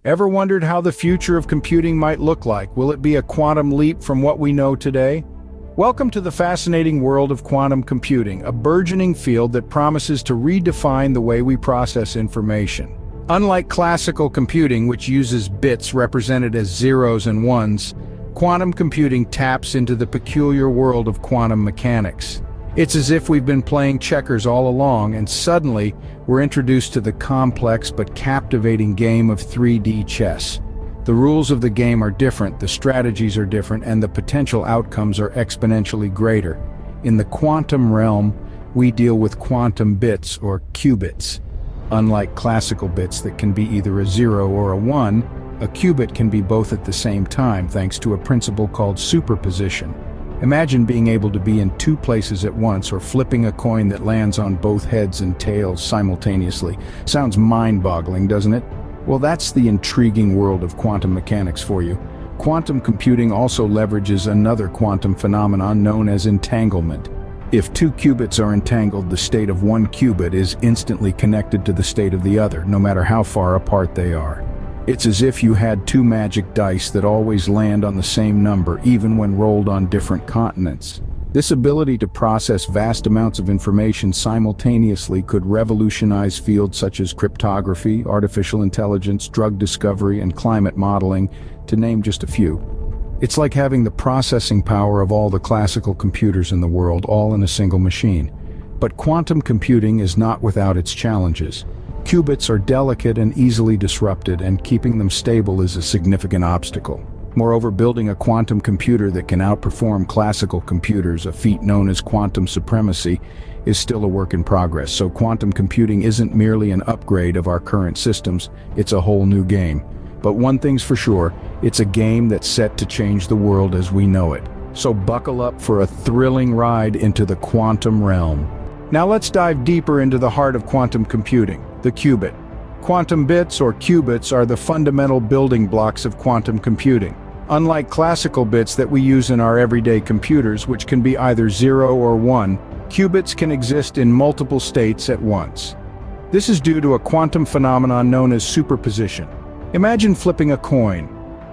Ever wondered how the future of computing might look like? Will it be a quantum leap from what we know today? Welcome to the fascinating world of quantum computing, a burgeoning field that promises to redefine the way we process information. Unlike classical computing, which uses bits represented as zeros and ones, quantum computing taps into the peculiar world of quantum mechanics. It's as if we've been playing checkers all along, and suddenly we're introduced to the complex but captivating game of 3D chess. The rules of the game are different, the strategies are different, and the potential outcomes are exponentially greater. In the quantum realm, we deal with quantum bits, or qubits. Unlike classical bits that can be either a 0 or a 1, a qubit can be both at the same time thanks to a principle called superposition. Imagine being able to be in two places at once, or flipping a coin that lands on both heads and tails simultaneously. Sounds mind-boggling, doesn't it? Well, that's the intriguing world of quantum mechanics for you. Quantum computing also leverages another quantum phenomenon known as entanglement. If two qubits are entangled, the state of one qubit is instantly connected to the state of the other, no matter how far apart they are. It's as if you had two magic dice that always land on the same number, even when rolled on different continents. This ability to process vast amounts of information simultaneously could revolutionize fields such as cryptography, artificial intelligence, drug discovery, and climate modeling, to name just a few. It's like having the processing power of all the classical computers in the world, all in a single machine. But quantum computing is not without its challenges. Qubits are delicate and easily disrupted, and keeping them stable is a significant obstacle. Moreover, building a quantum computer that can outperform classical computers, a feat known as quantum supremacy, is still a work in progress. So quantum computing isn't merely an upgrade of our current systems, it's a whole new game. But one thing's for sure, it's a game that's set to change the world as we know it. So buckle up for a thrilling ride into the quantum realm. Now let's dive deeper into the heart of quantum computing, the qubit. Quantum bits, or qubits, are the fundamental building blocks of quantum computing. Unlike classical bits that we use in our everyday computers, which can be either 0 or 1, qubits can exist in multiple states at once. This is due to a quantum phenomenon known as superposition. Imagine flipping a coin.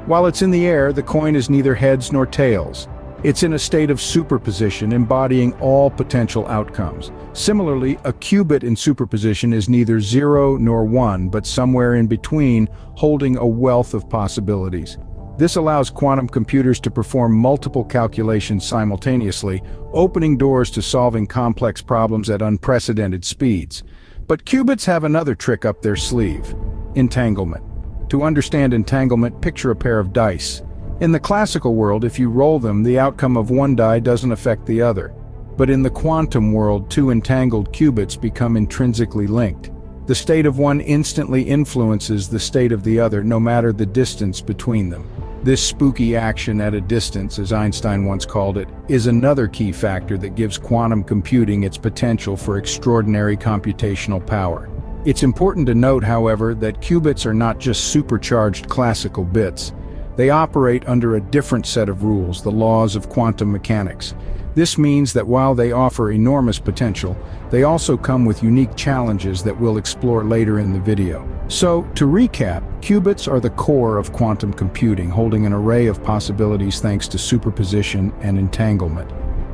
While it's in the air, the coin is neither heads nor tails. It's in a state of superposition, embodying all potential outcomes. Similarly, a qubit in superposition is neither 0 nor 1, but somewhere in between, holding a wealth of possibilities. This allows quantum computers to perform multiple calculations simultaneously, opening doors to solving complex problems at unprecedented speeds. But qubits have another trick up their sleeve: entanglement. To understand entanglement, picture a pair of dice. In the classical world, if you roll them, the outcome of one die doesn't affect the other. But in the quantum world, two entangled qubits become intrinsically linked. The state of one instantly influences the state of the other, no matter the distance between them. This spooky action at a distance, as Einstein once called it, is another key factor that gives quantum computing its potential for extraordinary computational power. It's important to note, however, that qubits are not just supercharged classical bits. They operate under a different set of rules, the laws of quantum mechanics. This means that while they offer enormous potential, they also come with unique challenges that we'll explore later in the video. So, to recap, qubits are the core of quantum computing, holding an array of possibilities thanks to superposition and entanglement.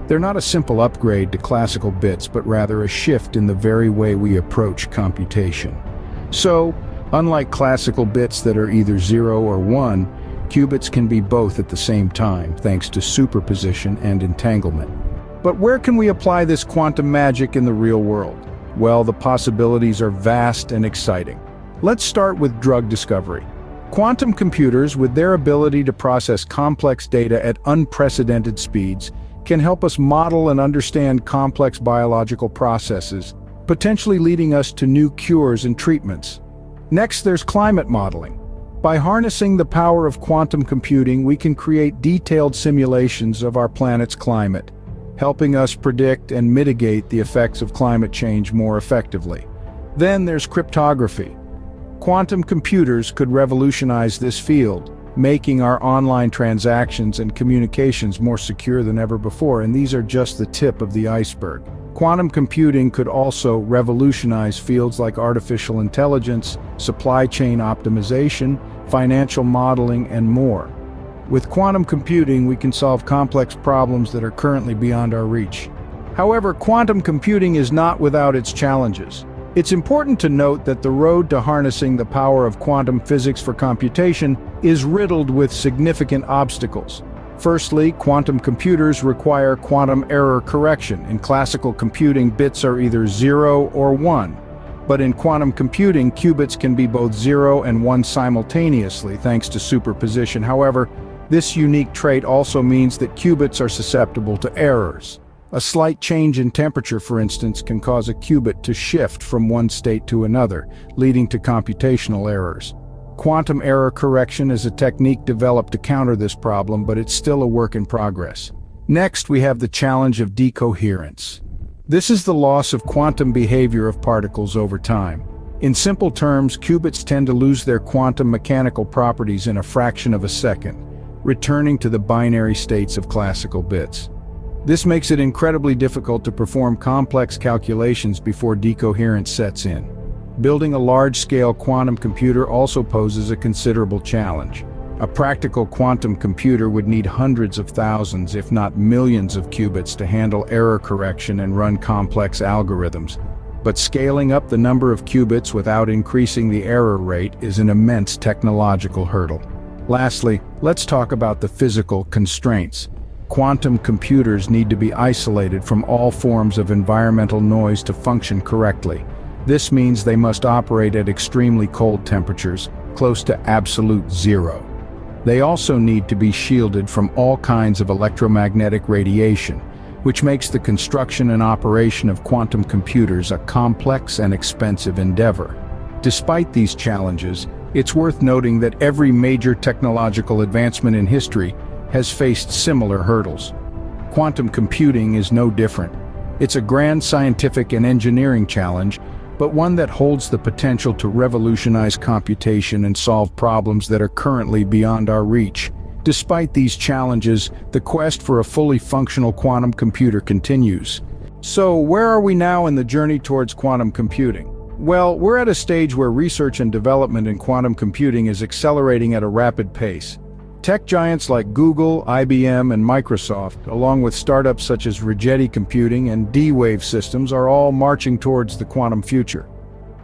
They're not a simple upgrade to classical bits, but rather a shift in the very way we approach computation. So, unlike classical bits that are either 0 or 1, qubits can be both at the same time, thanks to superposition and entanglement. But where can we apply this quantum magic in the real world? Well, the possibilities are vast and exciting. Let's start with drug discovery. Quantum computers, with their ability to process complex data at unprecedented speeds, can help us model and understand complex biological processes, potentially leading us to new cures and treatments. Next, there's climate modeling. By harnessing the power of quantum computing, we can create detailed simulations of our planet's climate, helping us predict and mitigate the effects of climate change more effectively. Then there's cryptography. Quantum computers could revolutionize this field, making our online transactions and communications more secure than ever before, and these are just the tip of the iceberg. Quantum computing could also revolutionize fields like artificial intelligence, supply chain optimization, financial modeling, and more. With quantum computing, we can solve complex problems that are currently beyond our reach. However, quantum computing is not without its challenges. It's important to note that the road to harnessing the power of quantum physics for computation is riddled with significant obstacles. Firstly, quantum computers require quantum error correction. In classical computing, bits are either 0 or 1. But in quantum computing, qubits can be both 0 and 1 simultaneously, thanks to superposition. However, this unique trait also means that qubits are susceptible to errors. A slight change in temperature, for instance, can cause a qubit to shift from one state to another, leading to computational errors. Quantum error correction is a technique developed to counter this problem, but it's still a work in progress. Next, we have the challenge of decoherence. This is the loss of quantum behavior of particles over time. In simple terms, qubits tend to lose their quantum mechanical properties in a fraction of a second, returning to the binary states of classical bits. This makes it incredibly difficult to perform complex calculations before decoherence sets in. Building a large-scale quantum computer also poses a considerable challenge. A practical quantum computer would need hundreds of thousands, if not millions of qubits to handle error correction and run complex algorithms. But scaling up the number of qubits without increasing the error rate is an immense technological hurdle. Lastly, let's talk about the physical constraints. Quantum computers need to be isolated from all forms of environmental noise to function correctly. This means they must operate at extremely cold temperatures, close to absolute zero. They also need to be shielded from all kinds of electromagnetic radiation, which makes the construction and operation of quantum computers a complex and expensive endeavor. Despite these challenges, it's worth noting that every major technological advancement in history has faced similar hurdles. Quantum computing is no different. It's a grand scientific and engineering challenge, but one that holds the potential to revolutionize computation and solve problems that are currently beyond our reach. Despite these challenges, the quest for a fully functional quantum computer continues. So, where are we now in the journey towards quantum computing? Well, we're at a stage where research and development in quantum computing is accelerating at a rapid pace. Tech giants like Google, IBM, and Microsoft, along with startups such as Rigetti Computing and D-Wave Systems, are all marching towards the quantum future.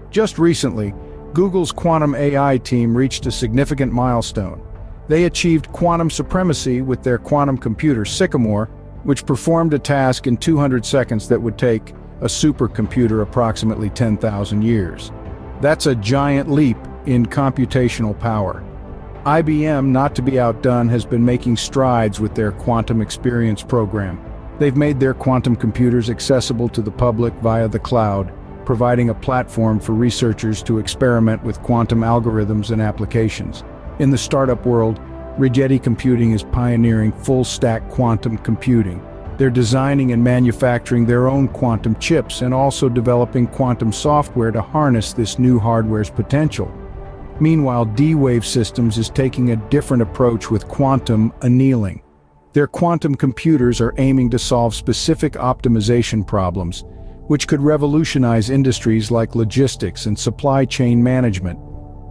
Just recently, Google's quantum AI team reached a significant milestone. They achieved quantum supremacy with their quantum computer Sycamore, which performed a task in 200 seconds that would take a supercomputer approximately 10,000 years. That's a giant leap in computational power. IBM, not to be outdone, has been making strides with their quantum experience program. They've made their quantum computers accessible to the public via the cloud, providing a platform for researchers to experiment with quantum algorithms and applications. In the startup world, Rigetti Computing is pioneering full-stack quantum computing. They're designing and manufacturing their own quantum chips and also developing quantum software to harness this new hardware's potential. Meanwhile, D-Wave Systems is taking a different approach with quantum annealing. Their quantum computers are aiming to solve specific optimization problems, which could revolutionize industries like logistics and supply chain management.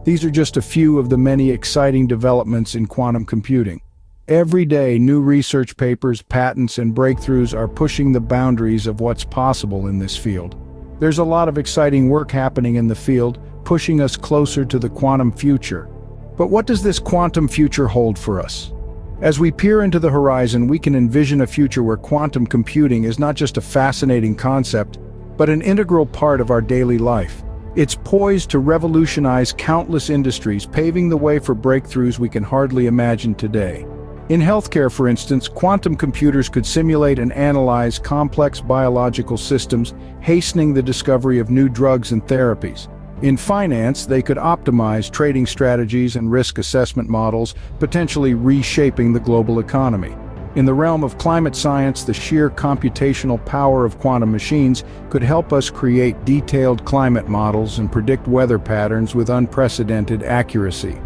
These are just a few of the many exciting developments in quantum computing. Every day, new research papers, patents, and breakthroughs are pushing the boundaries of what's possible in this field. There's a lot of exciting work happening in the field, pushing us closer to the quantum future. But what does this quantum future hold for us? As we peer into the horizon, we can envision a future where quantum computing is not just a fascinating concept, but an integral part of our daily life. It's poised to revolutionize countless industries, paving the way for breakthroughs we can hardly imagine today. In healthcare, for instance, quantum computers could simulate and analyze complex biological systems, hastening the discovery of new drugs and therapies. In finance, they could optimize trading strategies and risk assessment models, potentially reshaping the global economy. In the realm of climate science, the sheer computational power of quantum machines could help us create detailed climate models and predict weather patterns with unprecedented accuracy.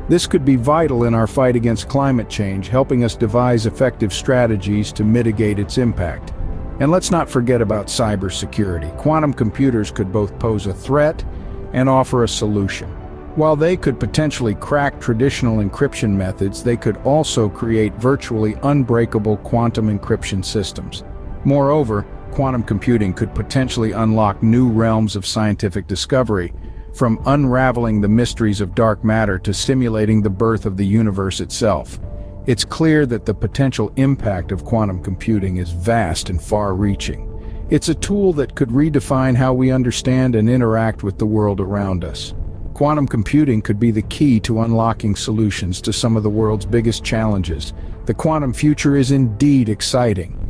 This could be vital in our fight against climate change, helping us devise effective strategies to mitigate its impact. And let's not forget about cybersecurity. Quantum computers could both pose a threat and offer a solution. While they could potentially crack traditional encryption methods, they could also create virtually unbreakable quantum encryption systems. Moreover, quantum computing could potentially unlock new realms of scientific discovery, from unraveling the mysteries of dark matter to simulating the birth of the universe itself. It's clear that the potential impact of quantum computing is vast and far-reaching. It's a tool that could redefine how we understand and interact with the world around us. Quantum computing could be the key to unlocking solutions to some of the world's biggest challenges. The quantum future is indeed exciting.